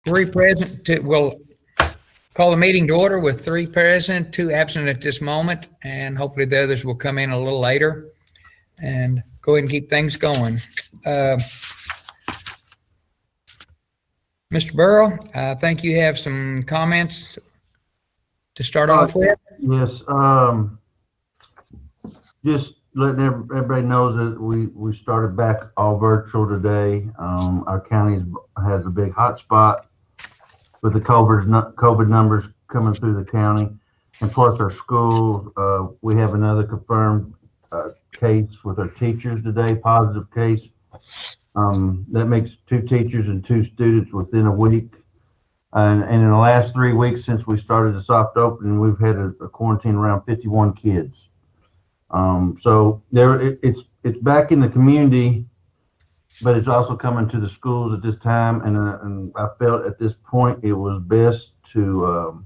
Three present. We'll call the meeting to order with three present, two absent at this moment, and hopefully the others will come in a little later. And go ahead and keep things going. Mr. Burrow, I think you have some comments to start off with. Yes, just letting everybody knows that we started back all virtual today. Our county has a big hot spot with the COVID numbers coming through the county, and plus our schools. We have another confirmed case with our teachers today, positive case. That makes 2 teachers and 2 students within a week. And in the last 3 weeks since we started the soft opening, we've had a quarantine around 51 kids. So it's back in the community, but it's also coming to the schools at this time. And I felt at this point it was best to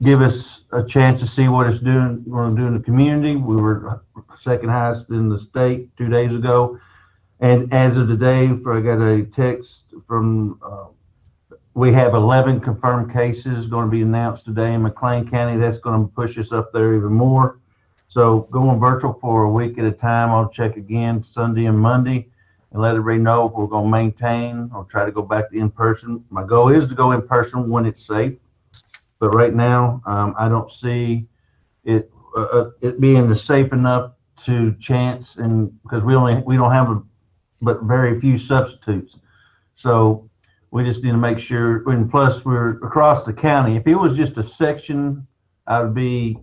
give us a chance to see what it's going to do in the community. We were second highest in the state 2 days ago. And as of today, I got a text from, we have 11 confirmed cases going to be announced today in McLean County. That's going to push us up there even more. So going virtual for a week at a time. I'll check again Sunday and Monday and let everybody know if we're going to maintain or try to go back to in person. My goal is to go in person when it's safe. But right now, I don't see it being safe enough to chance, and because we don't have but very few substitutes. So we just need to make sure, and plus we're across the county. If it was just a section, I would be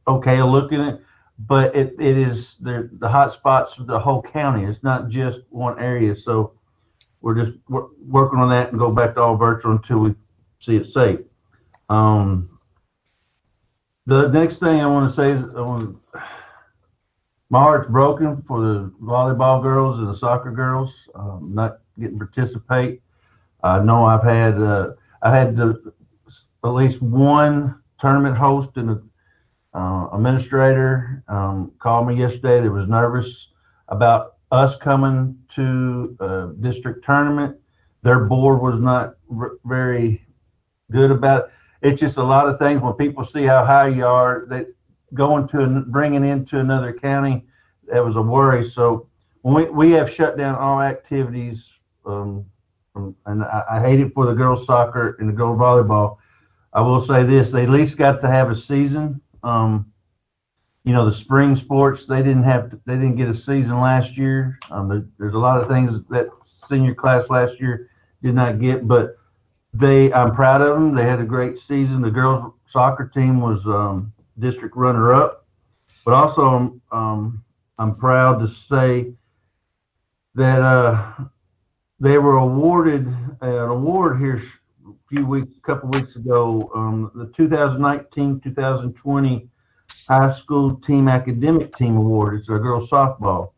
okay looking at it, but it is the hot spots of the whole county. It's not just one area. So we're just working on that and go back to all virtual until we see it safe. The next thing I want to say is my heart's broken for the volleyball girls and the soccer girls not getting to participate. I know I've had at least one tournament host and administrator called me yesterday. They was nervous about us coming to a district tournament. Their board was not very good about it. It's just a lot of things when people see how high you are, that bringing into another county, that was a worry. So when we have shut down all activities, and I hate it for the girls soccer and the girls volleyball. I will say this: they at least got to have a season. The spring sports, they didn't get a season last year. There's a lot of things that senior class last year did not get, but I'm proud of them. They had a great season. The girls soccer team was district runner-up, but also I'm proud to say that they were awarded an award here a couple weeks ago. The 2019-2020 High School Team Academic Team Award. It's our girls softball.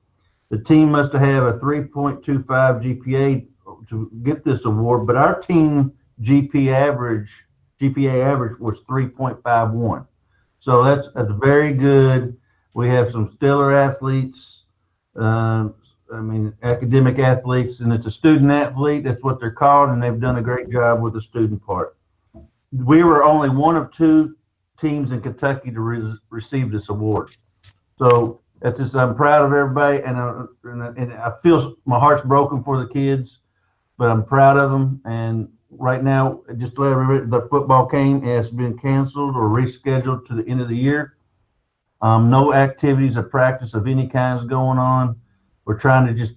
The team must have a 3.25 GPA to get this award, but our team GPA average was 3.51. So that's very good. We have some stellar athletes. Academic athletes, and it's a student athlete. That's what they're called, and they've done a great job with the student part. We were only one of 2 teams in Kentucky to receive this award. So that's just, I'm proud of everybody, and I feel my heart's broken for the kids, but I'm proud of them. And right now, just to let everybody, the football game has been canceled or rescheduled to the end of the year. No activities or practice of any kinds going on. We're trying to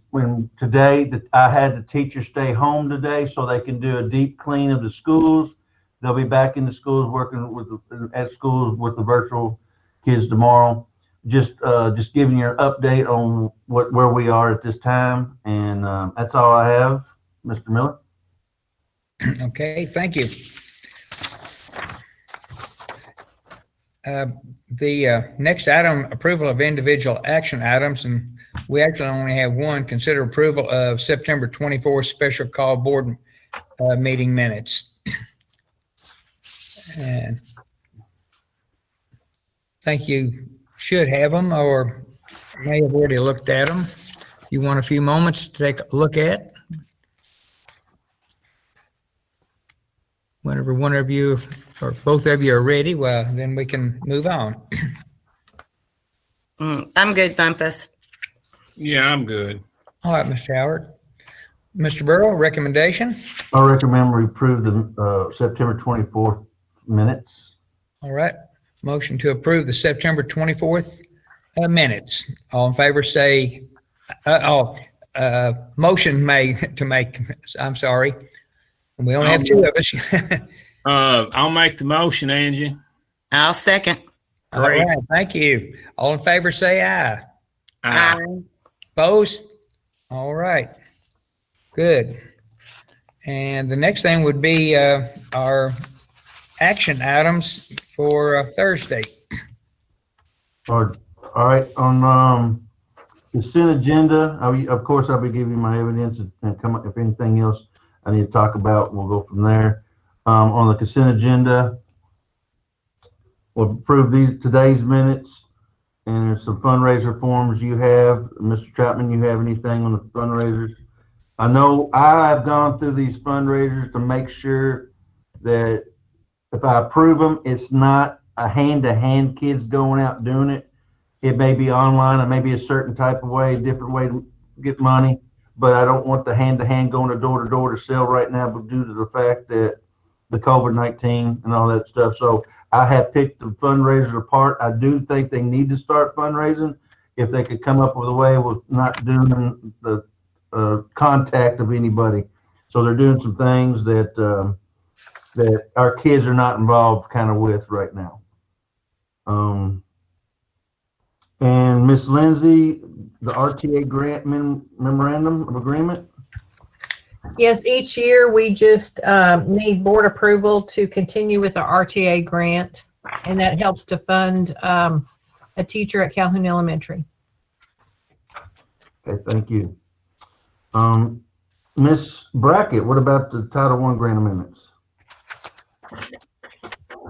today I had the teachers stay home today so they can do a deep clean of the schools. They'll be back in the schools working at schools with the virtual kids tomorrow. Just giving you an update on where we are at this time, and that's all I have, Mr. Miller. Okay, thank you. The next item, approval of individual action items, and we actually only have one. Consider approval of September 24th special call board meeting minutes. And think you should have them, or may have already looked at them. You want a few moments to take a look at? Whenever one of you or both of you are ready, well, then we can move on. I'm good, Bumpus. Yeah, I'm good. All right, Mr. Howard. Mr. Burrow, recommendation? I recommend we approve the September 24th minutes. All right. Motion to approve the September 24th minutes. All in favor say, motion made to make, I'm sorry. We only have two of us. I'll make the motion, Angie. I'll second. All right, thank you. All in favor say aye. Aye. Opposed? All right. Good. And the next thing would be our action items for Thursday. All right, on consent agenda, of course, I'll be giving you my evidence and come up if anything else I need to talk about, we'll go from there. On the consent agenda, we'll approve today's minutes, and there's some fundraiser forms you have. Mr. Chapman, you have anything on the fundraisers? I know I've gone through these fundraisers to make sure that if I approve them, it's not a hand-to-hand kids going out doing it. It may be online, it may be a certain type of way, different way to get money, but I don't want the hand-to-hand going to door-to-door to sell right now, but due to the fact that the COVID-19 and all that stuff. So I have picked the fundraisers apart. I do think they need to start fundraising if they could come up with a way with not doing the contact of anybody. So they're doing some things that that our kids are not involved kind of with right now. And Miss Lindsay, the RTA grant memorandum of agreement. Yes, each year we just need board approval to continue with the RTA grant, and that helps to fund a teacher at Calhoun Elementary. Okay, thank you. Miss Brackett, what about the Title I grant amendments?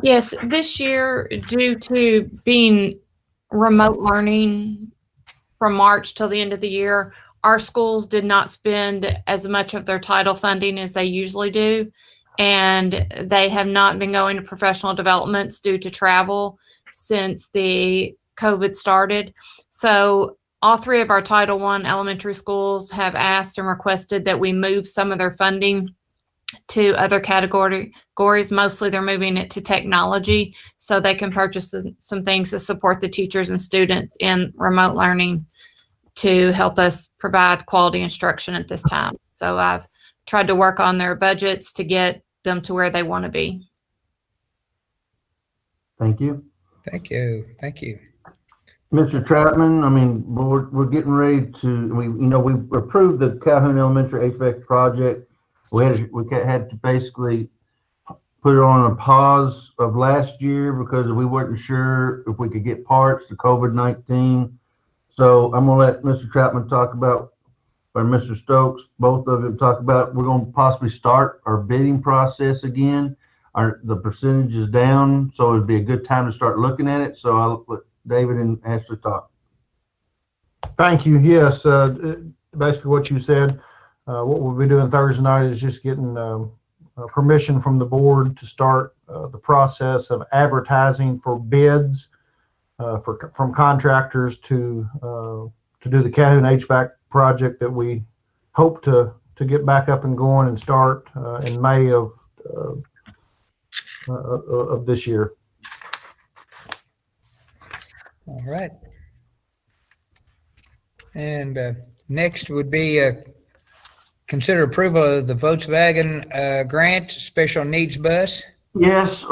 Yes, this year, due to being remote learning from March till the end of the year, our schools did not spend as much of their title funding as they usually do. And they have not been going to professional developments due to travel since the COVID started. So all three of our Title I elementary schools have asked and requested that we move some of their funding to other categories. Mostly they're moving it to technology so they can purchase some things to support the teachers and students in remote learning to help us provide quality instruction at this time. So I've tried to work on their budgets to get them to where they want to be. Thank you. Thank you. Thank you. Mr. Troutman, I mean, we're getting ready to, we approved the Calhoun Elementary HVAC project. We had to basically put it on a pause of last year because we weren't sure if we could get parts to COVID-19. So I'm gonna let Mr. Troutman talk about, or Mr. Stokes, both of them talk about, we're gonna possibly start our bidding process again. The percentage is down, so it'd be a good time to start looking at it. So I'll let David and Ashley talk. Thank you. Yes, basically what you said. What we'll be doing Thursday night is just getting permission from the board to start the process of advertising for bids from contractors to do the Calhoun HVAC project that we hope to get back up and going and start in May of this year. All right. And next would be consider approval of the Volkswagen grant special needs bus. Yes,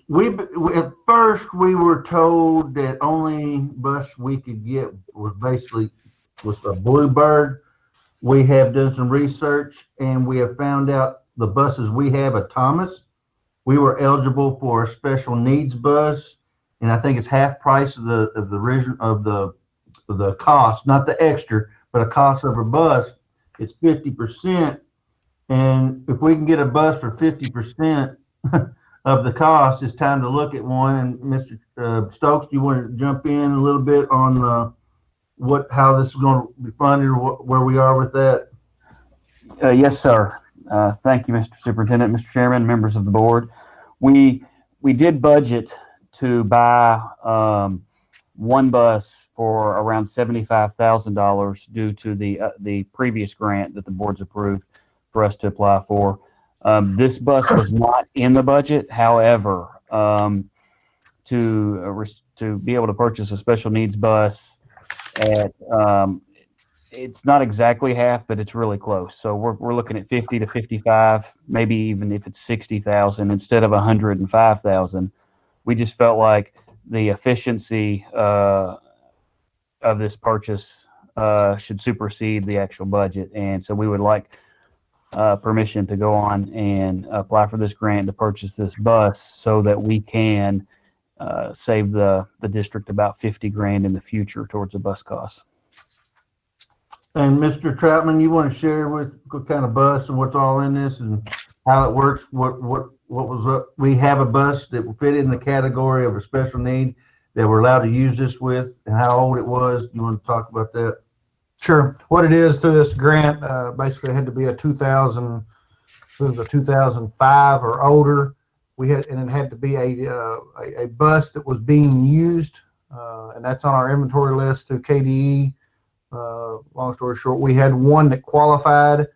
we at first we were told that only bus we could get was a Bluebird. We have done some research and we have found out the buses we have at Thomas, we were eligible for a special needs bus, and I think it's half price of the cost, not the extra, but a cost of a bus. It's 50%, and if we can get a bus for 50% of the cost, it's time to look at one. And Mr. Stokes, do you want to jump in a little bit on how this is going to be funded or where we are with that? Yes, sir. Thank you, Mr. Superintendent, Mr. Chairman, members of the board. We did budget to buy one bus for around $75,000 due to the previous grant that the board's approved for us to apply for. This bus was not in the budget. However, to be able to purchase a special needs bus at it's not exactly half, but it's really close. So we're looking at 50 to 55, maybe even if it's 60,000 instead of 105,000. We just felt like the efficiency of this purchase should supersede the actual budget, and so we would like permission to go on and apply for this grant to purchase this bus so that we can save the district about 50 grand in the future towards the bus costs. And Mr. Troutman, you want to share with what kind of bus and what's all in this and how it works? What was up? We have a bus that will fit in the category of a special need that we're allowed to use this with, and how old it was. You want to talk about that? Sure. What it is through this grant, basically it had to be a 2005 or older. And it had to be a bus that was being used, and that's on our inventory list through KDE. Long story short, we had one that qualified,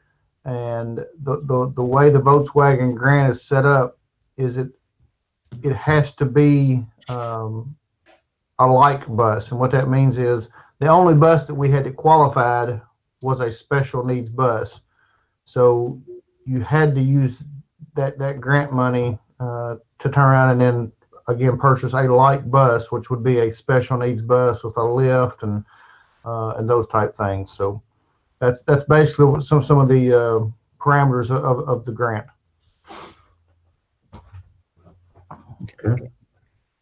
and the way the Volkswagen grant is set up is it has to be a like bus, and what that means is the only bus that we had that qualified was a special needs bus. So you had to use that grant money to turn around and then again purchase a like bus, which would be a special needs bus with a lift and those type things. So that's basically what some of the parameters of the grant. Okay.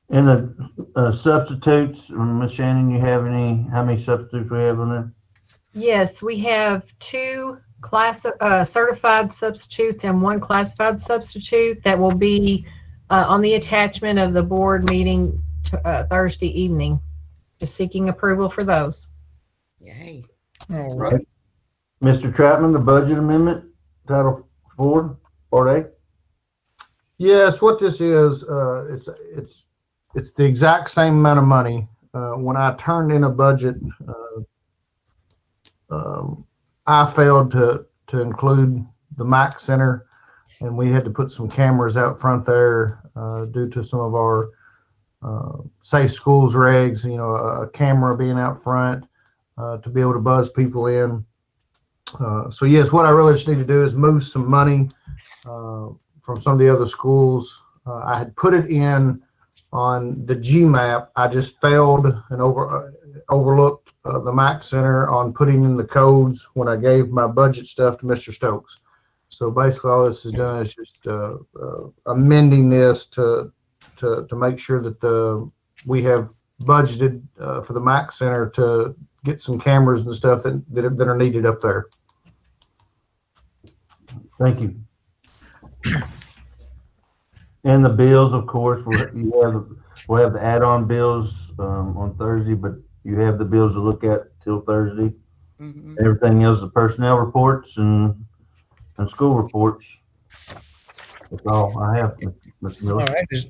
And the substitutes, Ms. Shannon, you have how many substitutes we have on there? Yes, we have 2 certified substitutes and 1 classified substitute that will be on the attachment of the board meeting Thursday evening. Just seeking approval for those. Yay. All right. Mr. Troutman, the budget amendment, Title 4, Part A? Yes, what this is, it's the exact same amount of money. When I turned in a budget, I failed to include the MAC Center, and we had to put some cameras out front there due to some of our safe schools regs, a camera being out front to be able to buzz people in. So yes, what I really just need to do is move some money from some of the other schools. I had put it in on the GMAP. I just failed and overlooked the MAC Center on putting in the codes when I gave my budget stuff to Mr. Stokes. So basically all this is done is just amending this to make sure that we have budgeted for the MAC Center to get some cameras and stuff that are needed up there. Thank you. And the bills, of course, we'll have the add-on bills on Thursday, but you have the bills to look at till Thursday. Mm-hmm. Everything else, the personnel reports and school reports. That's all I have, Mr. Miller. All right. Does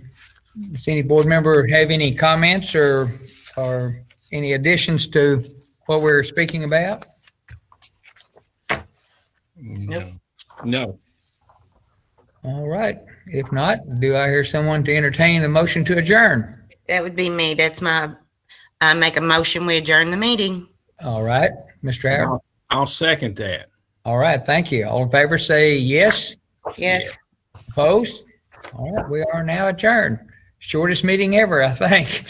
any board member have any comments or any additions to what we're speaking about? No. All right. If not, do I hear someone to entertain the motion to adjourn? That would be me. I make a motion, we adjourn the meeting. All right. Mr. Howard? I'll second that. All right. Thank you. All in favor say yes. Yes. Opposed? All right. We are now adjourned. Shortest meeting ever, I think.